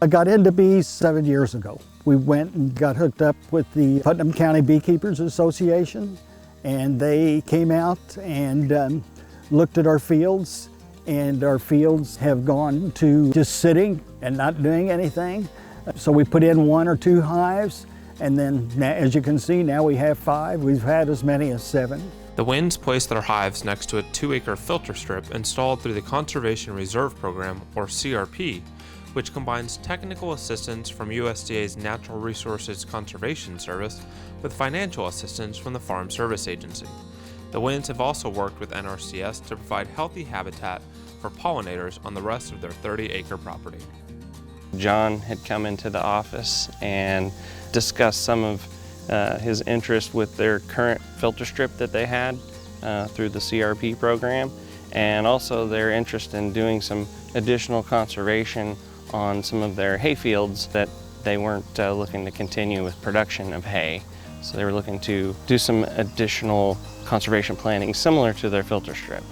I got into bees 7 years ago. We went and got hooked up with the Putnam County Beekeepers Association, and they came out and looked at our fields, and our fields have gone to just sitting and not doing anything. So we put in 1 or 2 hives, and then as you can see, now we have 5. We've had as many as 7. The Wynns placed their hives next to a 2-acre filter strip installed through the Conservation Reserve Program, or CRP, which combines technical assistance from USDA's Natural Resources Conservation Service with financial assistance from the Farm Service Agency. The Wynns have also worked with NRCS to provide healthy habitat for pollinators on the rest of their 30-acre property. John had come into the office and discussed some of his interest with their current filter strip that they had through the CRP program, and also their interest in doing some additional conservation on some of their hay fields that they weren't looking to continue with production of hay. So they were looking to do some additional conservation planting similar to their filter strip.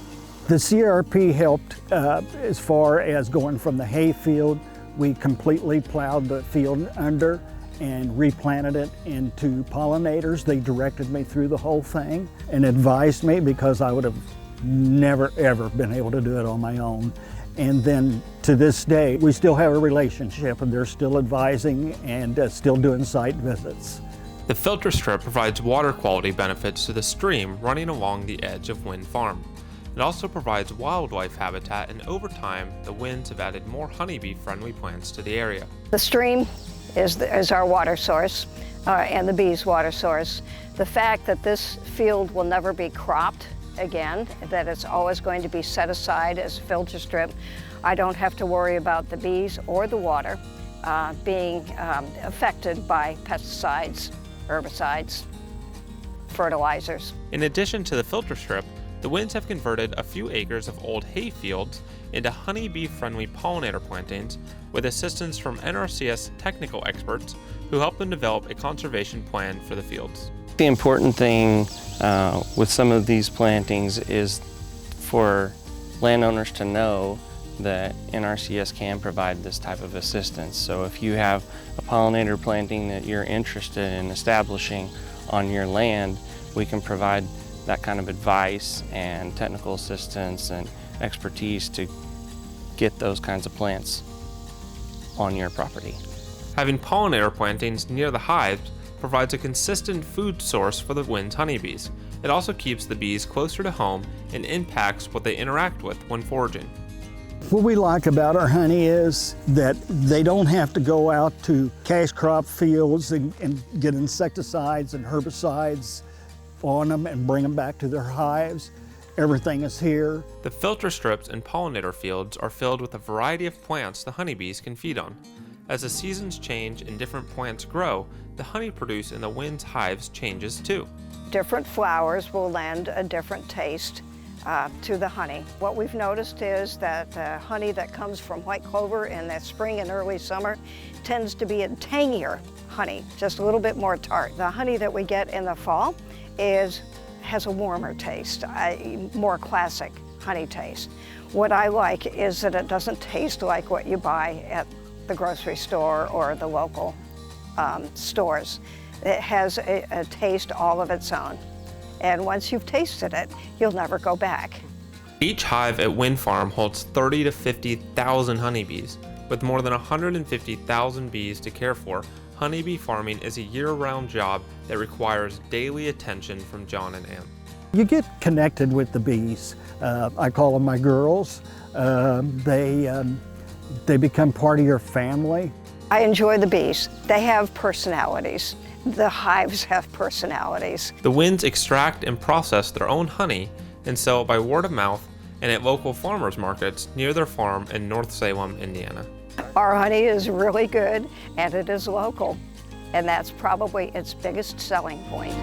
The CRP helped as far as going from the hay field. We completely plowed the field under and replanted it into pollinators. They directed me through the whole thing and advised me, because I would have never ever been able to do it on my own. And then to this day, we still have a relationship, and they're still advising and still doing site visits. The filter strip provides water quality benefits to the stream running along the edge of Wynn Farm. It also provides wildlife habitat, and over time, the Wynns have added more honeybee-friendly plants to the area. The stream is our water source, and the bees' water source. The fact that this field will never be cropped again, that it's always going to be set aside as a filter strip, I don't have to worry about the bees or the water being affected by pesticides, herbicides, fertilizers. In addition to the filter strip, the Wynns have converted a few acres of old hay fields into honeybee-friendly pollinator plantings with assistance from NRCS technical experts who help them develop a conservation plan for the fields. The important thing with some of these plantings is for landowners to know that NRCS can provide this type of assistance. So if you have a pollinator planting that you're interested in establishing on your land, we can provide that kind of advice and technical assistance and expertise to get those kinds of plants on your property. Having pollinator plantings near the hives provides a consistent food source for the Wynns honeybees. It also keeps the bees closer to home and impacts what they interact with when foraging. What we like about our honey is that they don't have to go out to cash crop fields and get insecticides and herbicides on them and bring them back to their hives. Everything is here. The filter strips and pollinator fields are filled with a variety of plants the honeybees can feed on. As the seasons change and different plants grow, the honey produced in the Wynns hives changes too. Different flowers will lend a different taste to the honey. What we've noticed is that the honey that comes from white clover in the spring and early summer tends to be a tangier honey, just a little bit more tart. The honey that we get in the fall has a warmer taste, a more classic honey taste. What I like is that it doesn't taste like what you buy at the grocery store or the local stores. It has a taste all of its own. And once you've tasted it, you'll never go back. Each hive at Wynn Farm holds 30 to 50,000 honeybees. With more than 150,000 bees to care for, honeybee farming is a year-round job that requires daily attention from John and Ann. You get connected with the bees. I call them my girls. They become part of your family. I enjoy the bees. They have personalities. The hives have personalities. The Wynns extract and process their own honey and sell it by word of mouth and at local farmers markets near their farm in North Salem, Indiana. Our honey is really good, and it is local, and that's probably its biggest selling point.